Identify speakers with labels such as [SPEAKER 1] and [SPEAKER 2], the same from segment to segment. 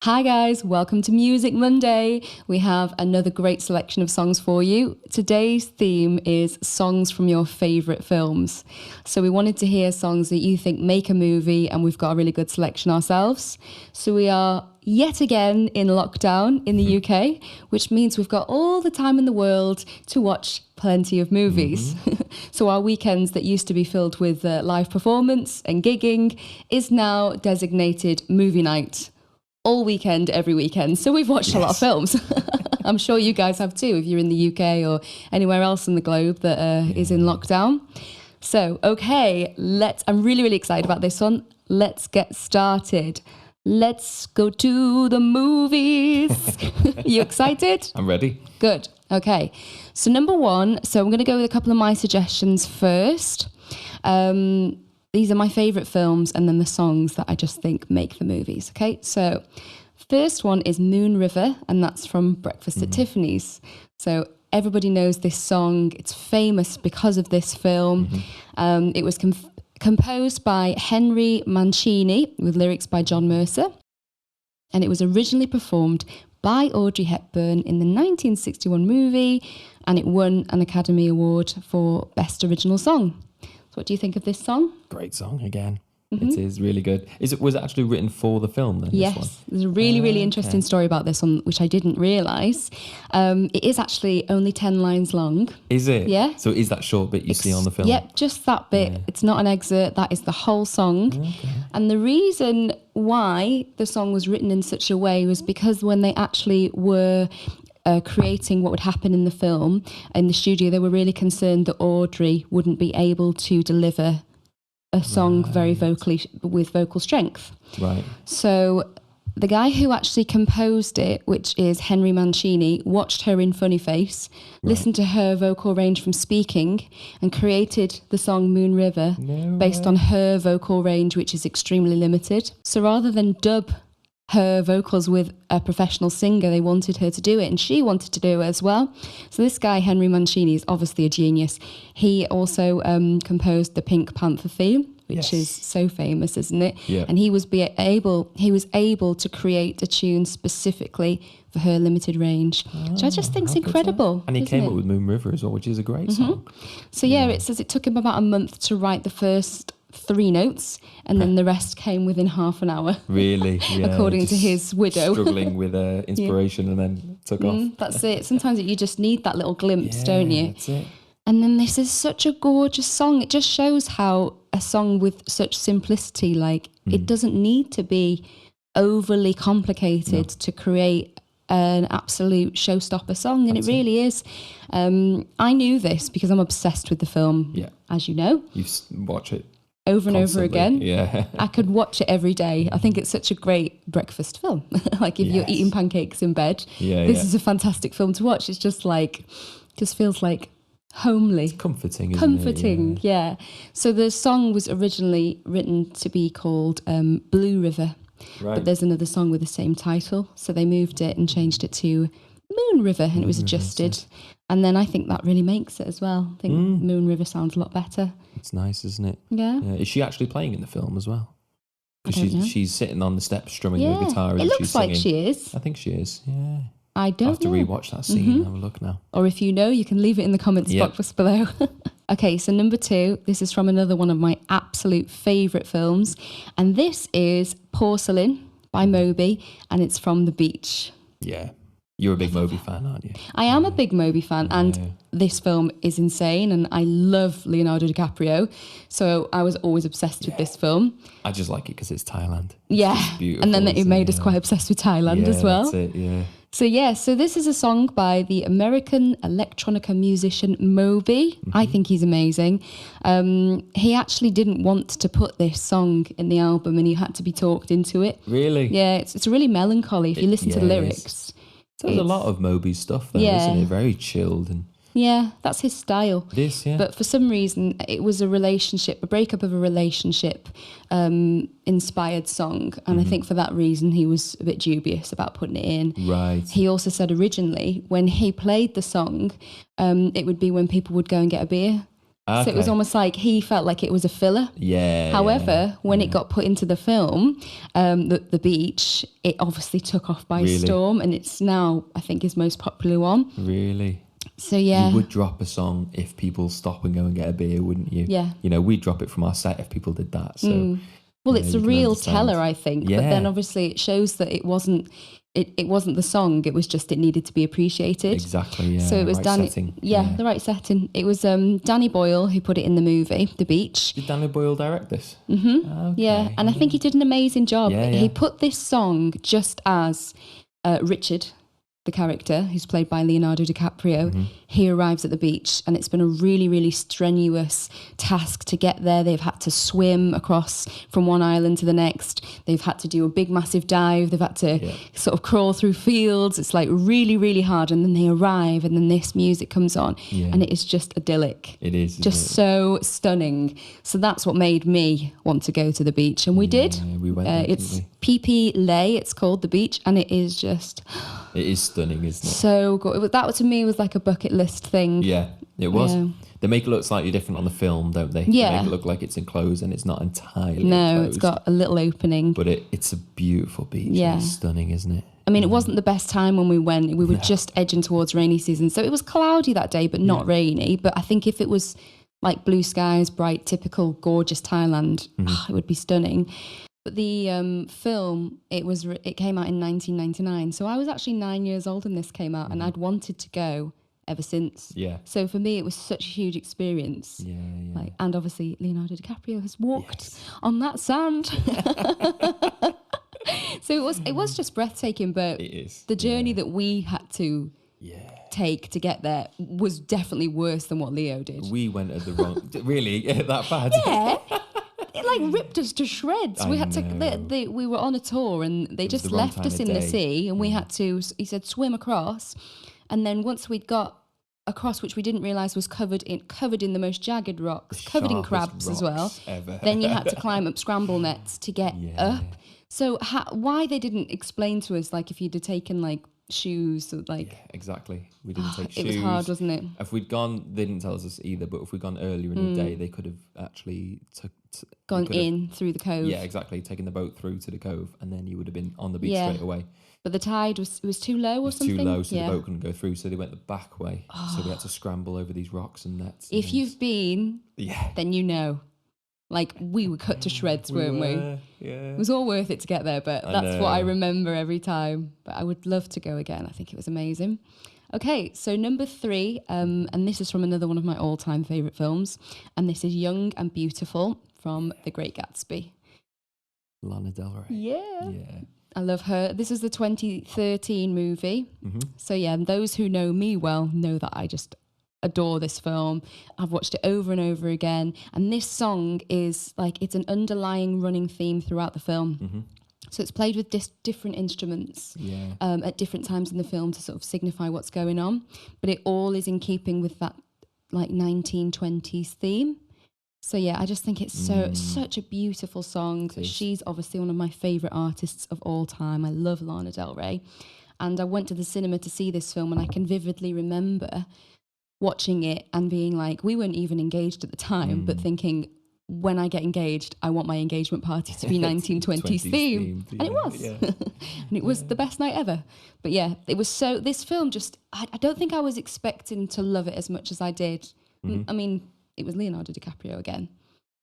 [SPEAKER 1] Hi guys, welcome to Music Monday. We have another great selection of songs for you. Today's theme is songs from your favourite films. So we wanted to hear songs that you think make a movie, and we've got a really good selection ourselves. So we are yet again in lockdown in the UK, which means we've got all the time in the world to watch plenty of movies. So our weekends that used to be filled with live performance and gigging is now designated movie night. All weekend, every weekend. So we've watched a lot of films. I'm sure you guys have too, if you're in the UK or anywhere else in the globe that is in lockdown. So, okay, I'm really, really excited about this one. Let's get started. Let's go to the movies. You excited?
[SPEAKER 2] I'm ready.
[SPEAKER 1] Good. Okay. So number one, I'm going to go with a couple of my suggestions first. These are my favourite films and then the songs that I just think make the movies. Okay, so first one is Moon River, and that's from Breakfast at Tiffany's. So everybody knows this song. It's famous because of this film. It was composed by Henry Mancini with lyrics by John Mercer. And it was originally performed by Audrey Hepburn in the 1961 movie, and it won an Academy Award for Best Original Song. So what do you think of this song?
[SPEAKER 2] Great song again. It is really good. Was it actually written for the film then?
[SPEAKER 1] Yes,
[SPEAKER 2] this one?
[SPEAKER 1] there's a really interesting story about this one, which I didn't realise. It is actually only 10 lines long.
[SPEAKER 2] Is it?
[SPEAKER 1] Yeah.
[SPEAKER 2] So is that short bit you see on the film?
[SPEAKER 1] Yep, just that bit. Yeah. It's not an excerpt, that is the whole song. Okay. And the reason why the song was written in such a way was because when they actually were creating what would happen in the film in the studio, they were really concerned that Audrey wouldn't be able to deliver a song very vocally with vocal strength. Right. So the guy who actually composed it, which is Henry Mancini, watched her in Funny Face, listened to her vocal range from speaking, and created the song Moon River based on her vocal range, which is extremely limited. So rather than dub her vocals with a professional singer, they wanted her to do it, and she wanted to do it as well. So this guy, Henry Mancini, is obviously a genius. He also composed the Pink Panther theme, which is so famous, isn't it? Yeah. And he was able to create a tune specifically for her limited range, which I just think is incredible.
[SPEAKER 2] And he came up with Moon River as well, which is a great song.
[SPEAKER 1] So it says it took him about a month to write the first 3 notes, and then the rest came within half an hour.
[SPEAKER 2] Really? Yeah,
[SPEAKER 1] according to his widow.
[SPEAKER 2] Struggling with inspiration and then took off.
[SPEAKER 1] That's it. Sometimes you just need that little glimpse, don't you?
[SPEAKER 2] That's it.
[SPEAKER 1] And then this is such a gorgeous song. It just shows how a song with such simplicity, it doesn't need to be overly complicated to create an absolute showstopper song, and it really is. I knew this because I'm obsessed with the film, as you know.
[SPEAKER 2] You watch it
[SPEAKER 1] over and over again.
[SPEAKER 2] Yeah.
[SPEAKER 1] I could watch it every day. I think it's such a great breakfast film. If you're eating pancakes in bed, this is a fantastic film to watch. It's just just feels like homely.
[SPEAKER 2] It's comforting, isn't it?
[SPEAKER 1] Yeah. So the song was originally written to be called Blue River, but there's another song with the same title. So they moved it and changed it to Moon River, and it was adjusted. And then I think that really makes it as well. I think Moon River sounds a lot better.
[SPEAKER 2] It's nice, isn't it?
[SPEAKER 1] Yeah.
[SPEAKER 2] Is she actually playing in the film as well? Because she's sitting on the steps strumming the guitar and
[SPEAKER 1] it looks
[SPEAKER 2] she's singing.
[SPEAKER 1] like she is.
[SPEAKER 2] I think she is, yeah.
[SPEAKER 1] I don't
[SPEAKER 2] I'll have to rewatch that scene and have a look now.
[SPEAKER 1] Or if you know, you can leave it in the comments box below. Okay, so number 2, this is from another one of my absolute favourite films. And this is Porcelain by Moby, and it's from The Beach.
[SPEAKER 2] Yeah. You're a big Moby fan, aren't you?
[SPEAKER 1] I am a big Moby fan, and this film is insane, and I love Leonardo DiCaprio, so I was always obsessed with this film.
[SPEAKER 2] I just like it because it's Thailand.
[SPEAKER 1] It's beautiful, and then it made us quite obsessed with Thailand as well.
[SPEAKER 2] That's it, yeah.
[SPEAKER 1] So this is a song by the American electronica musician Moby. I think he's amazing. He actually didn't want to put this song in the album, and he had to be talked into it.
[SPEAKER 2] Really?
[SPEAKER 1] Yeah, it's really melancholy if you listen to the lyrics.
[SPEAKER 2] There's a lot of Moby's stuff though, isn't it? Very chilled.
[SPEAKER 1] Yeah, that's his style.
[SPEAKER 2] It is, yeah.
[SPEAKER 1] But for some reason, it was a breakup of a relationship inspired song. And I think for that reason, he was a bit dubious about putting it in.
[SPEAKER 2] Right.
[SPEAKER 1] He also said originally, when he played the song, it would be when people would go and get a beer.
[SPEAKER 2] Okay.
[SPEAKER 1] So it was almost like he felt like it was a filler.
[SPEAKER 2] Yeah.
[SPEAKER 1] However, when it got put into the film, the beach, it obviously took off by storm, and it's now, I think, his most popular one.
[SPEAKER 2] Really?
[SPEAKER 1] So yeah.
[SPEAKER 2] You would drop a song if people stop and go and get a beer, wouldn't you?
[SPEAKER 1] Yeah.
[SPEAKER 2] You know, we'd drop it from our set if people did that. So
[SPEAKER 1] well, it's a real teller, I think.
[SPEAKER 2] Yeah.
[SPEAKER 1] But then obviously it shows that it wasn't the song, it was just it needed to be appreciated.
[SPEAKER 2] Exactly, yeah.
[SPEAKER 1] So it was
[SPEAKER 2] right
[SPEAKER 1] Danny
[SPEAKER 2] setting.
[SPEAKER 1] the right setting. It was Danny Boyle who put it in the movie, The Beach.
[SPEAKER 2] Did Danny Boyle direct this?
[SPEAKER 1] Mm-hmm.
[SPEAKER 2] Okay.
[SPEAKER 1] Yeah, and I think he did an amazing job.
[SPEAKER 2] Yeah.
[SPEAKER 1] He put this song just as Richard, the character who's played by Leonardo DiCaprio, he arrives at the beach, and it's been a really, really strenuous task to get there. They've had to swim across from one island to the next. They've had to do a big, massive dive. They've had to sort of crawl through fields. It's like really, really hard. And then they arrive, and then this music comes on, and it is just idyllic.
[SPEAKER 2] It is.
[SPEAKER 1] Just so stunning. So that's what made me want to go to the beach. And we did.
[SPEAKER 2] We went there,
[SPEAKER 1] it's PP Lay, it's called, the beach, and it is just...
[SPEAKER 2] It is stunning, isn't it?
[SPEAKER 1] So good. That to me was like a bucket list thing.
[SPEAKER 2] Yeah, it was.
[SPEAKER 1] Yeah.
[SPEAKER 2] They make it look slightly different on the film, don't they?
[SPEAKER 1] Yeah.
[SPEAKER 2] They make it look like it's enclosed, and it's not entirely
[SPEAKER 1] No,
[SPEAKER 2] enclosed.
[SPEAKER 1] it's got a little opening.
[SPEAKER 2] But it's a beautiful beach.
[SPEAKER 1] Yeah.
[SPEAKER 2] It's stunning, isn't it?
[SPEAKER 1] I mean, it wasn't the best time when we went. We were just edging towards rainy season. So it was cloudy that day, but not rainy. But I think if it was like blue skies, bright, typical, gorgeous Thailand, it would be stunning. But the film, it came out in 1999. So I was actually 9 years old when this came out, and I'd wanted to go ever since.
[SPEAKER 2] Yeah.
[SPEAKER 1] So for me, it was such a huge experience.
[SPEAKER 2] Yeah.
[SPEAKER 1] Like, and obviously, Leonardo DiCaprio has walked on that sand. So it was just breathtaking. But
[SPEAKER 2] It is.
[SPEAKER 1] the journey that we had to take to get there was definitely worse than what Leo did.
[SPEAKER 2] We went at the wrong... Really? That bad?
[SPEAKER 1] Yeah. It like ripped us to shreds. We were on a tour, and they just left us in the sea, and we had to, he said, swim across. And then once we'd got across, which we didn't realise was covered in the most jagged rocks, covered in crabs as well.
[SPEAKER 2] Ever.
[SPEAKER 1] Then you had to climb up scramble nets to get up. So why they didn't explain to us, like, if you'd have taken like shoes, or like...
[SPEAKER 2] Yeah, exactly. We didn't take shoes.
[SPEAKER 1] It was hard, wasn't it?
[SPEAKER 2] If we'd gone, they didn't tell us this either, but if we'd gone earlier in the day, they could have actually
[SPEAKER 1] gone in through the cove.
[SPEAKER 2] Yeah, exactly. Taken the boat through to the cove, and then you would have been on the beach straight away.
[SPEAKER 1] But the tide was too low or something?
[SPEAKER 2] Too low, so the boat couldn't go through, so they went the back way. So we had to scramble over these rocks and nets.
[SPEAKER 1] If you've been, then you know. Like, we were cut to shreds, weren't we?
[SPEAKER 2] Yeah.
[SPEAKER 1] It was all worth it to get there, but that's what I remember every time. But I would love to go again. I think it was amazing. Okay, so number 3, and this is from another one of my all-time favourite films, and this is Young and Beautiful from The Great Gatsby.
[SPEAKER 2] Lana Del Rey.
[SPEAKER 1] Yeah. I love her. This is the 2013 movie. So yeah, those who know me well know that I just adore this film. I've watched it over and over again, and this song is like, it's an underlying running theme throughout the film. So it's played with different instruments at different times in the film to sort of signify what's going on, but it all is in keeping with that like 1920s theme. So yeah, I just think it's such a beautiful song. She's obviously one of my favourite artists of all time. I love Lana Del Rey, and I went to the cinema to see this film, and I can vividly remember watching it and being like, we weren't even engaged at the time, but thinking, when I get engaged, I want my engagement party to be 1920s theme. And it was. And it was the best night ever. But yeah, it was this film just, I don't think I was expecting to love it as much as I did. I mean, it was Leonardo DiCaprio again.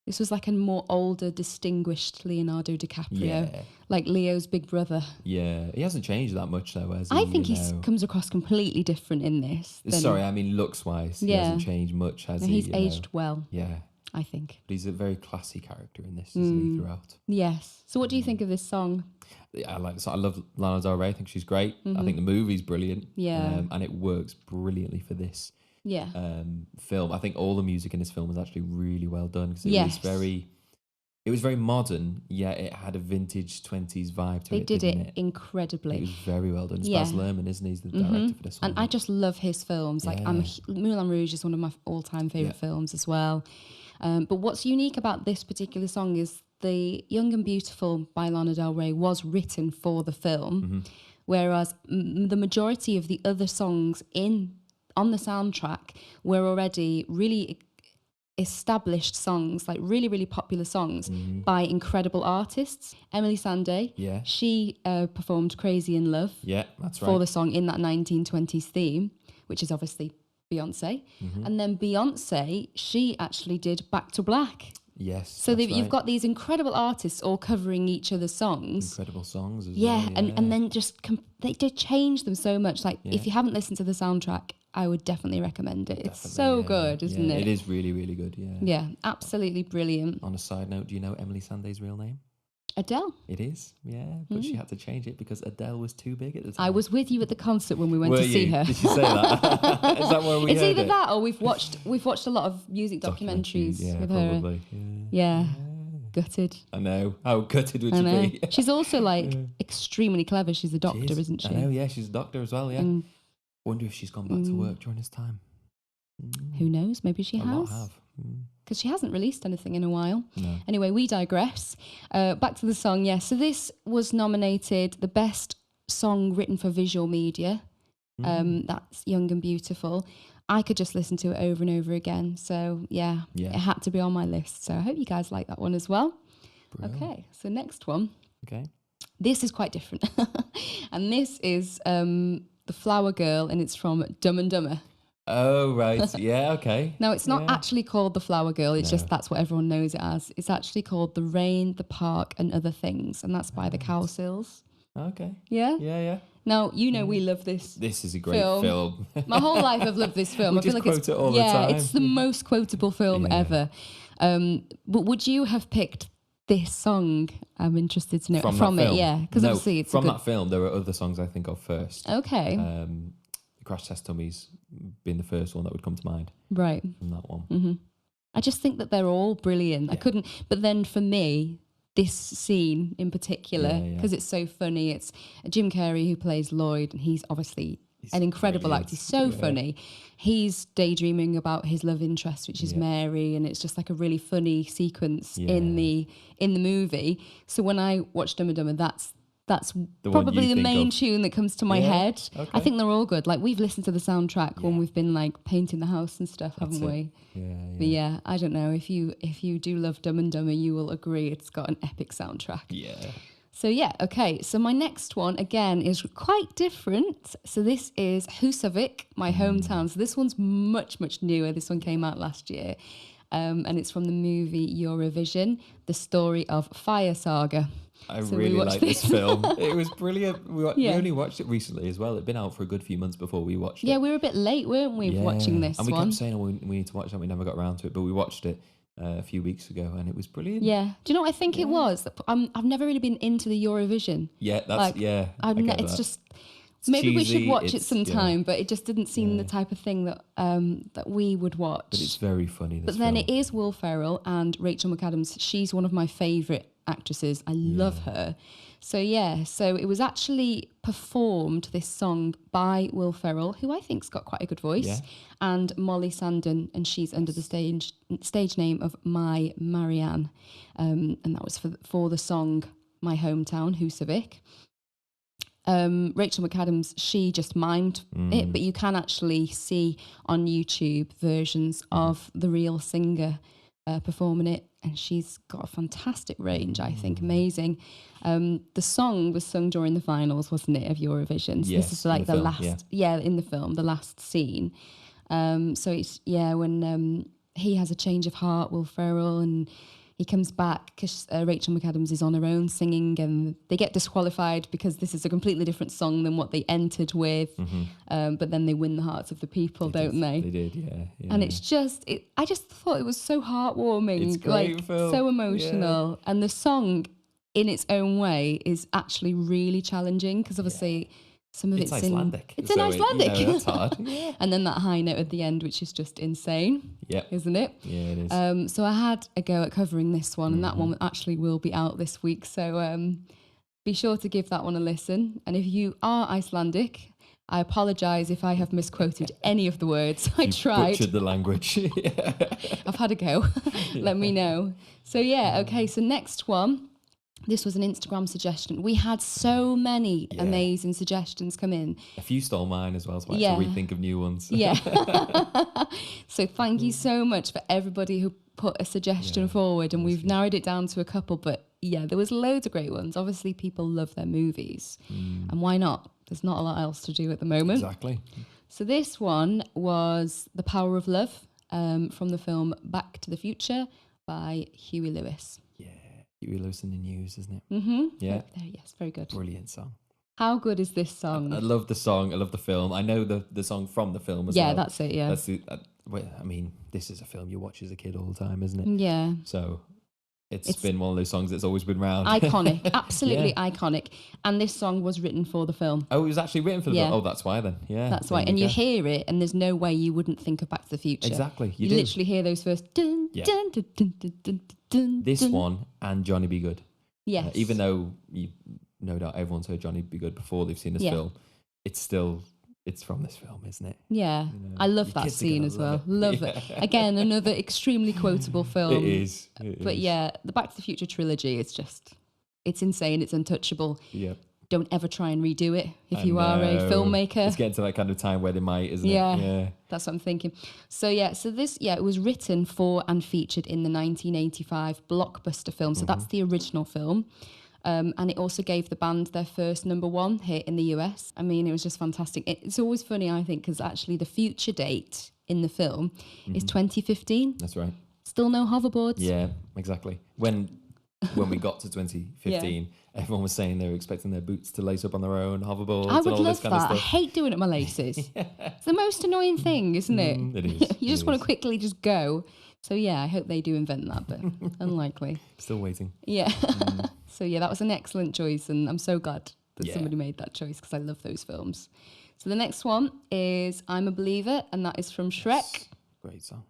[SPEAKER 1] This was like a more older, distinguished Leonardo DiCaprio, like Leo's big brother. Yeah,
[SPEAKER 2] he hasn't changed that much though, has he?
[SPEAKER 1] I think he comes across completely different in this.
[SPEAKER 2] Sorry, I mean looks-wise, he hasn't changed much, has he?
[SPEAKER 1] He's aged well.
[SPEAKER 2] Yeah.
[SPEAKER 1] I think.
[SPEAKER 2] But he's a very classy character in this, isn't he, throughout?
[SPEAKER 1] Yes. So what do you think of this song?
[SPEAKER 2] Yeah, I like this. I love Lana Del Rey. I think she's great. I think the movie's brilliant.
[SPEAKER 1] Yeah.
[SPEAKER 2] And it works brilliantly for this
[SPEAKER 1] Yeah.
[SPEAKER 2] film. I think all the music in this film was actually really well done because it was very modern, yet it had a vintage 20s vibe to it.
[SPEAKER 1] They did it incredibly.
[SPEAKER 2] It was very well done. It's Baz Luhrmann, isn't he? He's the director for this one.
[SPEAKER 1] And I just love his films. Like, Moulin Rouge is one of my all-time favourite films as well. But what's unique about this particular song is the Young and Beautiful by Lana Del Rey was written for the film, whereas the majority of the other songs on the soundtrack were already really established songs, like really, really popular songs by incredible artists. Emily Sandé, she performed Crazy in Love for the song in that 1920s theme, which is obviously Beyonce. And then Beyonce, she actually did Back to Black.
[SPEAKER 2] Yes.
[SPEAKER 1] So you've got these incredible artists all covering each other's songs.
[SPEAKER 2] Incredible songs as well.
[SPEAKER 1] Yeah, and then just they did change them so much. Like if you haven't listened to the soundtrack, I would definitely recommend it. It's so good, isn't it?
[SPEAKER 2] It is really, really good, yeah.
[SPEAKER 1] Yeah, absolutely brilliant.
[SPEAKER 2] On a side note, do you know Emily Sandé's real name?
[SPEAKER 1] Adele.
[SPEAKER 2] It is, yeah, but she had to change it because Adele was too big at the time.
[SPEAKER 1] I was with you at the concert when we went to see her.
[SPEAKER 2] Did you say that? Is that where we
[SPEAKER 1] It's
[SPEAKER 2] heard
[SPEAKER 1] either
[SPEAKER 2] it?
[SPEAKER 1] that or we've watched a lot of music documentaries with
[SPEAKER 2] probably.
[SPEAKER 1] her. Yeah. Gutted.
[SPEAKER 2] I know. How gutted would you be?
[SPEAKER 1] She's also like extremely clever. She's a doctor, isn't she?
[SPEAKER 2] I know, yeah, she's a doctor as well, yeah. Wonder if she's gone back to work during this time.
[SPEAKER 1] Who knows? Maybe she has. Because she hasn't released anything in a while.
[SPEAKER 2] No.
[SPEAKER 1] Anyway, we digress. Back to the song. Yeah, so this was nominated the best song written for visual media. That's Young and Beautiful. I could just listen to it over and over again. So yeah, it had to be on my list. So I hope you guys like that one as well. Brilliant. Okay, so next one.
[SPEAKER 2] Okay.
[SPEAKER 1] This is quite different. And this is The Flower Girl, and it's from Dumb and Dumber.
[SPEAKER 2] Oh, right. Yeah, okay.
[SPEAKER 1] Now, it's not actually called The Flower Girl. It's just that's what everyone knows it as. It's actually called The Rain, the Park and Other Things. And that's by the Cowsills.
[SPEAKER 2] Okay.
[SPEAKER 1] Yeah?
[SPEAKER 2] Yeah, yeah.
[SPEAKER 1] Now, you know we love this.
[SPEAKER 2] This is a great film.
[SPEAKER 1] My whole life I've loved this film.
[SPEAKER 2] We
[SPEAKER 1] I feel
[SPEAKER 2] just
[SPEAKER 1] like
[SPEAKER 2] quote it all the time.
[SPEAKER 1] it's the most quotable film ever. But would you have picked this song? I'm interested to know. From it, yeah. Because obviously it's
[SPEAKER 2] from that film, there are other songs I think of first.
[SPEAKER 1] Okay.
[SPEAKER 2] Crash Test Dummies being the first one that would come to mind.
[SPEAKER 1] Right.
[SPEAKER 2] From that one.
[SPEAKER 1] Mm-hmm. I just think that they're all brilliant. I couldn't... But then for me... this scene in particular, because it's so funny. It's Jim Carrey who plays Lloyd, and he's obviously an incredible actor. He's so funny. He's daydreaming about his love interest, which is Mary, and it's just like a really funny sequence in the movie. So when I watch Dumb and Dumber, that's probably the main tune that comes to my head. Okay. I think they're all good. Like we've listened to the soundtrack when we've been like painting the house and stuff, haven't we? Yeah. But yeah, I don't know. If you do love Dumb and Dumber, you will agree it's got an epic soundtrack. Yeah. So yeah, okay. So my next one again is quite different. So this is Husavik, my hometown. So this one's much newer. This one came out last year, and it's from the movie Eurovision, the story of Fire Saga.
[SPEAKER 2] I really like this film. It was brilliant. We only watched it recently as well. It'd been out for a good few months before we watched it.
[SPEAKER 1] Yeah, we were a bit late, weren't we, watching this one?
[SPEAKER 2] And we kept saying, we need to watch that. We never got around to it, but we watched it a few weeks ago and it was brilliant.
[SPEAKER 1] Yeah. Do you know what I think it was? I've never really been into the Eurovision.
[SPEAKER 2] Yeah, that's,
[SPEAKER 1] it's just...
[SPEAKER 2] It's
[SPEAKER 1] maybe
[SPEAKER 2] cheesy,
[SPEAKER 1] we should watch it sometime, but it just didn't seem the type of thing that that we would watch.
[SPEAKER 2] But it's very funny.
[SPEAKER 1] But then it is Will Ferrell and Rachel McAdams. She's one of my favourite actresses. I love her. So it was actually performed, this song, by Will Ferrell, who I think's got quite a good voice, and Molly Sandon, and she's under the stage name of My Marianne, and that was for the song My Hometown, Husavik. Rachel McAdams, she just mimed it, but you can actually see on YouTube versions of the real singer performing it, and she's got a fantastic range, I think, amazing. The song was sung during the finals, wasn't it, of Eurovision? So this is like the film, last, in the film, the last scene. So it's, when he has a change of heart, Will Ferrell, and he comes back because Rachel McAdams is on her own singing, and they get disqualified because this is a completely different song than what they entered with. But then they win the hearts of the people, don't they?
[SPEAKER 2] They did, yeah.
[SPEAKER 1] And it's just, I just thought it was so heartwarming.
[SPEAKER 2] It's great film.
[SPEAKER 1] So emotional. Yeah. And the song, in its own way, is actually really challenging because obviously... Some of it's
[SPEAKER 2] Icelandic.
[SPEAKER 1] It's in Icelandic.
[SPEAKER 2] That's hard.
[SPEAKER 1] And then that high note at the end, which is just insane.
[SPEAKER 2] Yeah.
[SPEAKER 1] Isn't it?
[SPEAKER 2] Yeah, it is.
[SPEAKER 1] So I had a go at covering this one, and that one actually will be out this week. So be sure to give that one a listen. And if you are Icelandic, I apologise if I have misquoted any of the words. I tried.
[SPEAKER 2] Butchered the language.
[SPEAKER 1] I've had a go. Let me know. So okay. So next one. This was an Instagram suggestion. We had so many amazing suggestions come in.
[SPEAKER 2] A few stole mine as well, so I had to rethink of new ones.
[SPEAKER 1] Yeah. So thank you so much for everybody who put a suggestion forward, and we've narrowed it down to a couple. But yeah, there was loads of great ones. Obviously, people love their movies, and why not? There's not a lot else to do at the moment.
[SPEAKER 2] Exactly.
[SPEAKER 1] So this one was The Power of Love from the film Back to the Future by Huey Lewis.
[SPEAKER 2] Yeah, Huey Lewis in the News, isn't it?
[SPEAKER 1] Mm-hmm.
[SPEAKER 2] Yeah.
[SPEAKER 1] Yes, very good.
[SPEAKER 2] Brilliant song.
[SPEAKER 1] How good is this song?
[SPEAKER 2] I love the song. I love the film. I know the song from the film as well.
[SPEAKER 1] Yeah, that's it, yeah.
[SPEAKER 2] I mean, this is a film you watch as a kid all the time, isn't it?
[SPEAKER 1] Yeah.
[SPEAKER 2] So it's been one of those songs that's always been round.
[SPEAKER 1] Iconic. Absolutely iconic. And this song was written for the film.
[SPEAKER 2] Oh, it was actually written for the film? Oh, that's why then. Yeah.
[SPEAKER 1] That's why. And you hear it and there's no way you wouldn't think of Back to the Future.
[SPEAKER 2] Exactly.
[SPEAKER 1] You literally hear those first dun, dun, dun, dun, dun, dun, dun,
[SPEAKER 2] this
[SPEAKER 1] dun.
[SPEAKER 2] one and Johnny Be Good.
[SPEAKER 1] Yes.
[SPEAKER 2] Even though no doubt everyone's heard Johnny Be Good before they've seen this film, it's from this film, isn't it?
[SPEAKER 1] Yeah.
[SPEAKER 2] You know,
[SPEAKER 1] I love that scene as well. Love it. Again, another extremely quotable film.
[SPEAKER 2] It is.
[SPEAKER 1] But yeah, the Back to the Future trilogy is it's insane. It's untouchable.
[SPEAKER 2] Yeah.
[SPEAKER 1] Don't ever try and redo it if you are a filmmaker.
[SPEAKER 2] It's getting to that kind of time where they might, isn't it?
[SPEAKER 1] Yeah. That's what I'm thinking. So this, it was written for and featured in the 1985 blockbuster film. So that's the original film. And it also gave the band their first #1 hit in the US. I mean, it was just fantastic. It's always funny, I think, because actually the future date in the film is 2015.
[SPEAKER 2] That's right.
[SPEAKER 1] Still no hoverboards.
[SPEAKER 2] Yeah, exactly. When we got to 2015, everyone was saying they were expecting their boots to lace up on their own, hoverboards,
[SPEAKER 1] I would
[SPEAKER 2] and all
[SPEAKER 1] love
[SPEAKER 2] this kind of
[SPEAKER 1] that.
[SPEAKER 2] stuff.
[SPEAKER 1] I hate doing it with my laces. It's the most annoying thing, isn't it?
[SPEAKER 2] It is.
[SPEAKER 1] You just want to quickly just go. So yeah, I hope they do invent that, but unlikely.
[SPEAKER 2] Still waiting.
[SPEAKER 1] Yeah. So yeah, that was an excellent choice, and I'm so glad that somebody made that choice because I love those films. So the next one is I'm a Believer, and that is from Shrek.
[SPEAKER 2] Yes. Great song.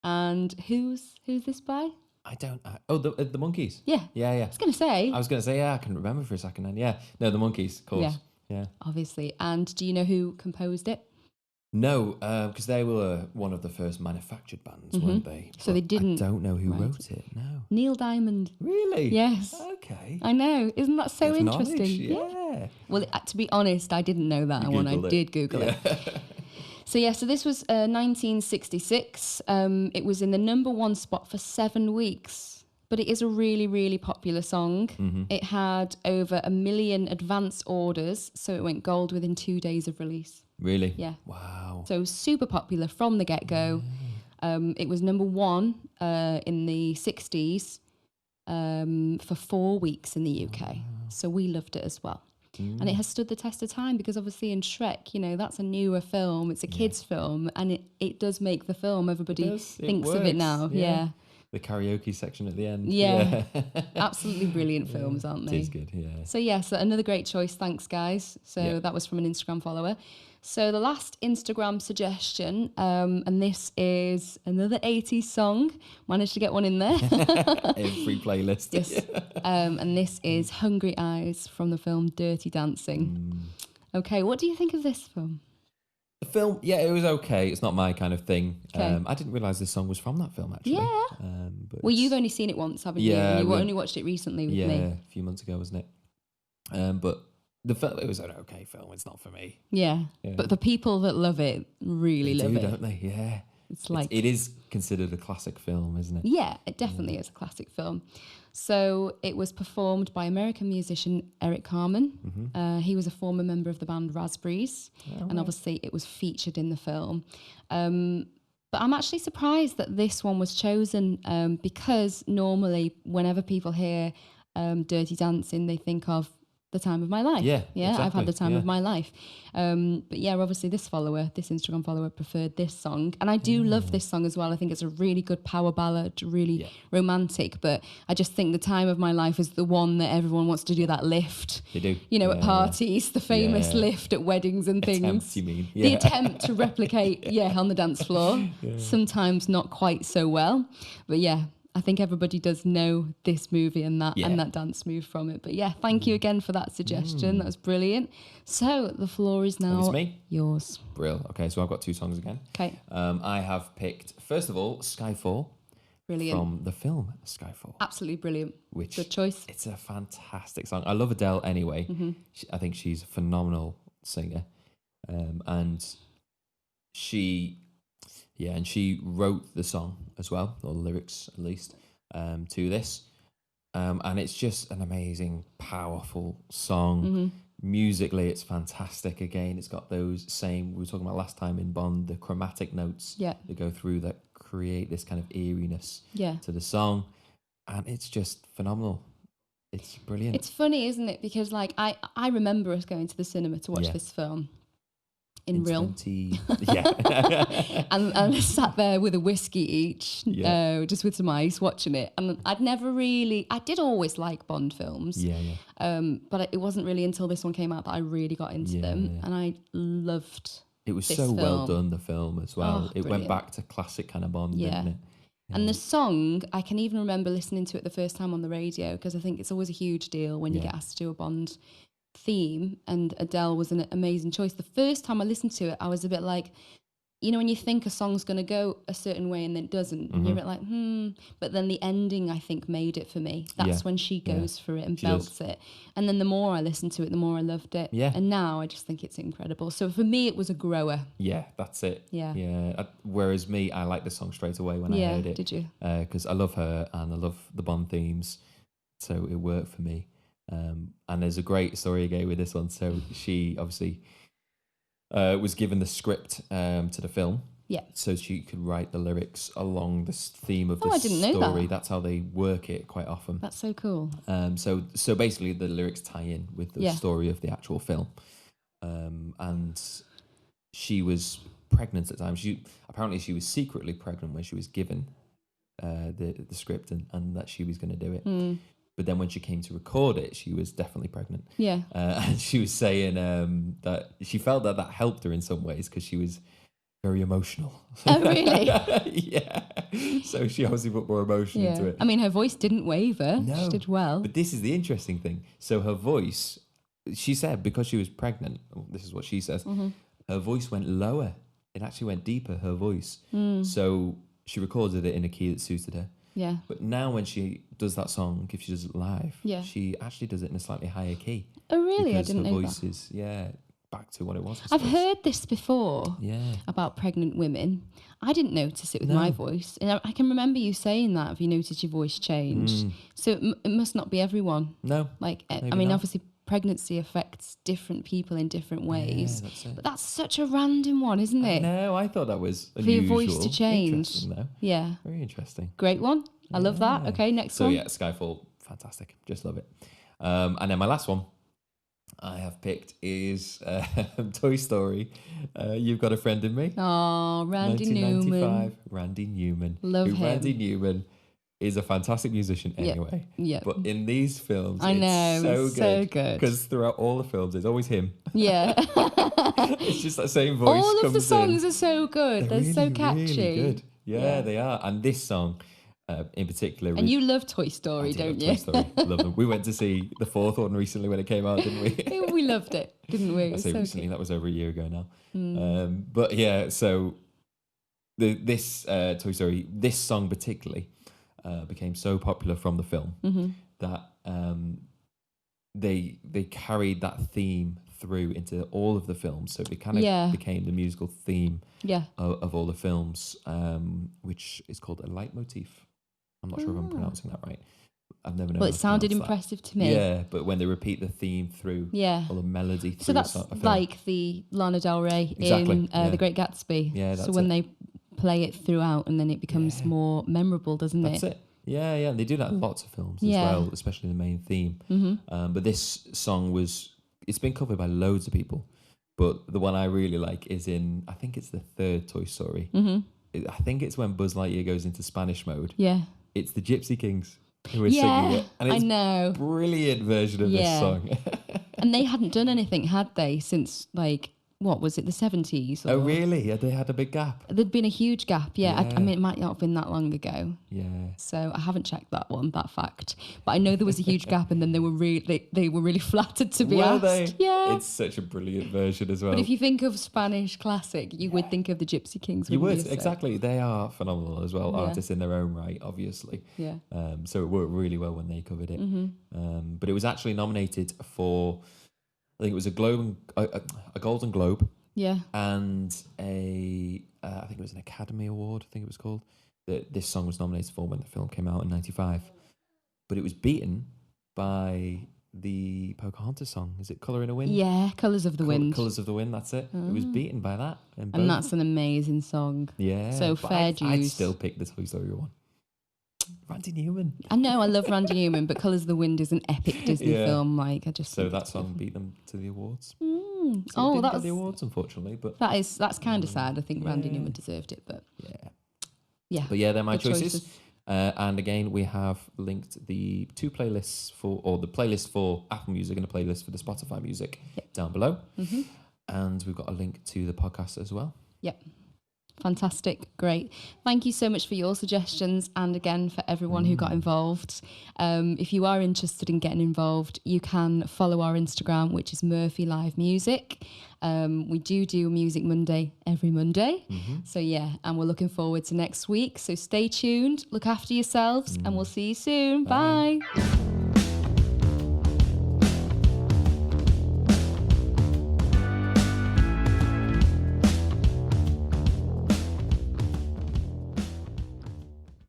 [SPEAKER 1] And who's this by?
[SPEAKER 2] I don't. The Monkees.
[SPEAKER 1] Yeah.
[SPEAKER 2] Yeah.
[SPEAKER 1] I was going to say.
[SPEAKER 2] I can remember for a second. And no, the Monkees, of course. Yeah.
[SPEAKER 1] Obviously. And do you know who composed it?
[SPEAKER 2] No, because they were one of the first manufactured bands, weren't they?
[SPEAKER 1] So they didn't.
[SPEAKER 2] I don't know who wrote it. No.
[SPEAKER 1] Neil Diamond.
[SPEAKER 2] Really?
[SPEAKER 1] Yes.
[SPEAKER 2] Okay.
[SPEAKER 1] I know. Isn't that so
[SPEAKER 2] Good
[SPEAKER 1] interesting?
[SPEAKER 2] knowledge, yeah.
[SPEAKER 1] Well, to be honest, I didn't know that when I did Google it. So this was 1966. It was in the #1 spot for 7 weeks. But it is a really, really popular song. Mm-hmm. It had over 1 million advance orders, so it went gold within 2 days of release.
[SPEAKER 2] Really?
[SPEAKER 1] Yeah.
[SPEAKER 2] Wow.
[SPEAKER 1] So super popular from the get-go. It was #1 in the 60s for 4 weeks in the UK. So we loved it as well. And it has stood the test of time because obviously in Shrek, that's a newer film. It's a kid's film, and it does make the film. Everybody thinks of it now. Yeah.
[SPEAKER 2] The karaoke section at the end.
[SPEAKER 1] Yeah. Absolutely brilliant films, aren't they?
[SPEAKER 2] It is good, yeah.
[SPEAKER 1] So another great choice. Thanks, guys. So that was from an Instagram follower. So the last Instagram suggestion, and this is another 80s song. Managed to get one in there.
[SPEAKER 2] Every playlist.
[SPEAKER 1] Yes. And this is Hungry Eyes from the film Dirty Dancing. Okay, what do you think of this film?
[SPEAKER 2] The film, it was okay. It's not my kind of thing.
[SPEAKER 1] Okay.
[SPEAKER 2] I didn't realise this song was from that film, actually.
[SPEAKER 1] Yeah. Well, you've only seen it once, haven't you? And you only watched it recently with me.
[SPEAKER 2] Yeah, a few months ago, wasn't it? But the film, it was an okay film. It's not for me.
[SPEAKER 1] Yeah. But the people that love it really love it.
[SPEAKER 2] Don't they? Yeah.
[SPEAKER 1] It's like...
[SPEAKER 2] It is considered a classic film, isn't it?
[SPEAKER 1] Yeah, it definitely is a classic film. So it was performed by American musician Eric Carmen. Mm-hmm. He was a former member of the band Raspberries. And obviously it was featured in the film. But I'm actually surprised that this one was chosen because normally whenever people hear Dirty Dancing, they think of the time of my life.
[SPEAKER 2] Yeah, exactly.
[SPEAKER 1] I've had the time of my life. But obviously this Instagram follower preferred this song. And I do love this song as well. I think it's a really good power ballad, really romantic. But I just think the time of my life is the one that everyone wants to do that lift.
[SPEAKER 2] They do.
[SPEAKER 1] At parties, the famous lift at weddings and things.
[SPEAKER 2] Attempt, you mean?
[SPEAKER 1] The attempt to replicate, on the dance floor. Sometimes not quite so well. But I think everybody does know this movie and that dance move from it. But thank you again for that suggestion. That was brilliant. So the floor is now yours.
[SPEAKER 2] Brill. Okay, so I've got 2 songs again.
[SPEAKER 1] Okay.
[SPEAKER 2] I have picked, first of all, Skyfall
[SPEAKER 1] Brilliant.
[SPEAKER 2] from the film Skyfall.
[SPEAKER 1] Absolutely brilliant.
[SPEAKER 2] Which
[SPEAKER 1] good choice.
[SPEAKER 2] It's a fantastic song. I love Adele anyway. I think she's a phenomenal singer, and she wrote the song as well, or the lyrics at least, to this. And it's just an amazing, powerful song. Musically, it's fantastic. Again, it's got those same, we were talking about last time in Bond, the chromatic notes that go through that create this kind of eeriness to the song. And it's just phenomenal. It's brilliant.
[SPEAKER 1] It's funny, isn't it? Because like I remember us going to the cinema to watch this film. In real.
[SPEAKER 2] 20,
[SPEAKER 1] and I sat there with a whiskey each, just with some ice, watching it. And I did always like Bond films. But it wasn't really until this one came out that I really got into them. And I loved
[SPEAKER 2] it. Was
[SPEAKER 1] this
[SPEAKER 2] so
[SPEAKER 1] film.
[SPEAKER 2] well done, the film, as well. It
[SPEAKER 1] Brilliant.
[SPEAKER 2] went back to classic kind of Bond, didn't it?
[SPEAKER 1] And the song, I can even remember listening to it the first time on the radio, because I think it's always a huge deal when you get asked to do a Bond theme, and Adele was an amazing choice. The first time I listened to it, I was a bit like, you know, when you think a song's going to go a certain way and then it doesn't, and you're a bit like, But then the ending, I think, made it for me. That's when she goes for it and belts it. And then the more I listened to it, the more I loved it. And now I just think it's incredible. So for me, it was a grower.
[SPEAKER 2] Yeah, that's it.
[SPEAKER 1] Yeah.
[SPEAKER 2] Whereas me, I liked the song straight away when I heard it.
[SPEAKER 1] Did you?
[SPEAKER 2] Because I love her and I love the Bond themes. So it worked for me. And there's a great story again with this one. So she obviously was given the script to the film, so she could write the lyrics along this theme of the
[SPEAKER 1] I didn't know
[SPEAKER 2] story.
[SPEAKER 1] that.
[SPEAKER 2] That's how they work it quite often.
[SPEAKER 1] That's so cool.
[SPEAKER 2] So basically, the lyrics tie in with the story of the actual film. And she was pregnant at the time. Apparently she was secretly pregnant when she was given the script and that she was going to do it. But then when she came to record it, she was definitely pregnant. And she was saying that she felt that helped her in some ways because she was very emotional.
[SPEAKER 1] Oh, really?
[SPEAKER 2] Yeah. So she obviously put more emotion into it.
[SPEAKER 1] I mean, her voice didn't waver.
[SPEAKER 2] No.
[SPEAKER 1] She did well.
[SPEAKER 2] But this is the interesting thing. So her voice, she said, because she was pregnant, this is what she says, her voice went lower. It actually went deeper, her voice. So she recorded it in a key that suited her.
[SPEAKER 1] Yeah.
[SPEAKER 2] But now when she does that song, if she does it live, she actually does it in a slightly higher key.
[SPEAKER 1] Oh, really? I didn't know that.
[SPEAKER 2] Because her voice is, back to what it was.
[SPEAKER 1] I've heard this before about pregnant women. I didn't notice it with my voice. And I can remember you saying that. Have you noticed your voice changed? So it must not be everyone.
[SPEAKER 2] No.
[SPEAKER 1] Like, I mean, obviously pregnancy affects different people in different ways.
[SPEAKER 2] Yeah, that's it.
[SPEAKER 1] But that's such a random one, isn't it?
[SPEAKER 2] No, I thought that was
[SPEAKER 1] For your
[SPEAKER 2] unusual.
[SPEAKER 1] voice to change.
[SPEAKER 2] Interesting, though.
[SPEAKER 1] Yeah.
[SPEAKER 2] Very interesting.
[SPEAKER 1] Great one. I love that. Okay, next one.
[SPEAKER 2] So yeah, Skyfall, fantastic. Just love it. And then my last one I have picked is Toy Story. You've Got a Friend in Me.
[SPEAKER 1] Oh, Randy
[SPEAKER 2] 1995.
[SPEAKER 1] Newman.
[SPEAKER 2] Randy Newman.
[SPEAKER 1] Love him.
[SPEAKER 2] Randy Newman is a fantastic musician anyway.
[SPEAKER 1] Yeah.
[SPEAKER 2] But in these films,
[SPEAKER 1] I know,
[SPEAKER 2] it's so
[SPEAKER 1] good.
[SPEAKER 2] Because throughout all the films, it's always him.
[SPEAKER 1] Yeah.
[SPEAKER 2] It's just that same voice.
[SPEAKER 1] All of the
[SPEAKER 2] comes
[SPEAKER 1] songs
[SPEAKER 2] in.
[SPEAKER 1] are so good. They're
[SPEAKER 2] really,
[SPEAKER 1] so catchy.
[SPEAKER 2] Really good. Yeah, they are. And this song in particular.
[SPEAKER 1] And you love Toy Story, don't you?
[SPEAKER 2] Toy Story. Love them. We went to see the fourth one recently when it came out, didn't we?
[SPEAKER 1] We loved it, didn't we?
[SPEAKER 2] I say recently, that was over a year ago now. But yeah, so this Toy Story, this song particularly, became so popular from the film that they carried that theme through into all of the films. So it kind of became the musical theme of all the films, which is called a leitmotif. I'm not sure if I'm pronouncing that right. I've never known.
[SPEAKER 1] Well, it sounded impressive to me.
[SPEAKER 2] Yeah, but when they repeat the theme through, all the melody through
[SPEAKER 1] so that's
[SPEAKER 2] a film.
[SPEAKER 1] Like the Lana Del Rey
[SPEAKER 2] Exactly,
[SPEAKER 1] in The Great Gatsby.
[SPEAKER 2] Yeah, that's
[SPEAKER 1] so when they play it throughout and then it becomes more memorable, doesn't it?
[SPEAKER 2] That's it. Yeah, and they do that in lots of films as well, especially the main theme. But this song it's been covered by loads of people, but the one I really like is in, I think it's the third Toy Story. I think it's when Buzz Lightyear goes into Spanish mode.
[SPEAKER 1] Yeah.
[SPEAKER 2] It's the Gypsy Kings who are singing it. And it's
[SPEAKER 1] I know.
[SPEAKER 2] Brilliant version of this song.
[SPEAKER 1] And they hadn't done anything, had they, since like what was it, the 70s?
[SPEAKER 2] Oh, really? Yeah, they had a big gap.
[SPEAKER 1] There'd been a huge gap, yeah.
[SPEAKER 2] Yeah.
[SPEAKER 1] I mean, it might not have been that long ago.
[SPEAKER 2] Yeah.
[SPEAKER 1] So I haven't checked that fact. But I know there was a huge gap, and then they were really flattered to be
[SPEAKER 2] Were
[SPEAKER 1] asked.
[SPEAKER 2] they?
[SPEAKER 1] Yeah.
[SPEAKER 2] It's such a brilliant version as well.
[SPEAKER 1] But if you think of Spanish classic, you would think of the Gypsy Kings.
[SPEAKER 2] You would,
[SPEAKER 1] wouldn't you? So-
[SPEAKER 2] exactly. They are phenomenal as well,
[SPEAKER 1] Yeah.
[SPEAKER 2] artists in their own right, obviously.
[SPEAKER 1] Yeah.
[SPEAKER 2] So it worked really well when they covered it.
[SPEAKER 1] Mm-hmm.
[SPEAKER 2] But it was actually nominated for, I think it was a Golden Globe
[SPEAKER 1] Yeah.
[SPEAKER 2] and I think it was an Academy Award, I think it was called, that this song was nominated for when the film came out in 95. But it was beaten by the Pocahontas song. Is it Colour in a Wind?
[SPEAKER 1] Yeah, Colours of the Wind.
[SPEAKER 2] Colours of the Wind, that's it. It was beaten by that.
[SPEAKER 1] And that's an amazing song.
[SPEAKER 2] Yeah.
[SPEAKER 1] So
[SPEAKER 2] but
[SPEAKER 1] fair
[SPEAKER 2] I'd
[SPEAKER 1] dues.
[SPEAKER 2] still pick the Toy Story one. Randy Newman.
[SPEAKER 1] I know, I love Randy Newman, but Colours of the Wind is an epic Disney
[SPEAKER 2] Yeah.
[SPEAKER 1] film. Like, I just
[SPEAKER 2] So
[SPEAKER 1] think
[SPEAKER 2] that
[SPEAKER 1] it's
[SPEAKER 2] song beat them to the awards.
[SPEAKER 1] Mm.
[SPEAKER 2] So
[SPEAKER 1] Oh,
[SPEAKER 2] it didn't get
[SPEAKER 1] that's
[SPEAKER 2] the awards, unfortunately. But
[SPEAKER 1] that's kind of sad. I think Randy
[SPEAKER 2] Yeah.
[SPEAKER 1] Newman deserved it, but
[SPEAKER 2] yeah.
[SPEAKER 1] yeah.
[SPEAKER 2] But yeah, they're my
[SPEAKER 1] Good
[SPEAKER 2] choices. And again, we have linked the two playlists the playlist for Apple Music and the playlist for the Spotify music down below.
[SPEAKER 1] Mm-hmm.
[SPEAKER 2] And we've got a link to the podcast as well.
[SPEAKER 1] Yep. Fantastic. Great. Thank you so much for your suggestions, and again for everyone who got involved. If you are interested in getting involved, you can follow our Instagram, which is Murphy Live Music. We do Music Monday every Monday. So yeah, and we're looking forward to next week. So stay tuned, look after yourselves, and we'll see you soon. Bye.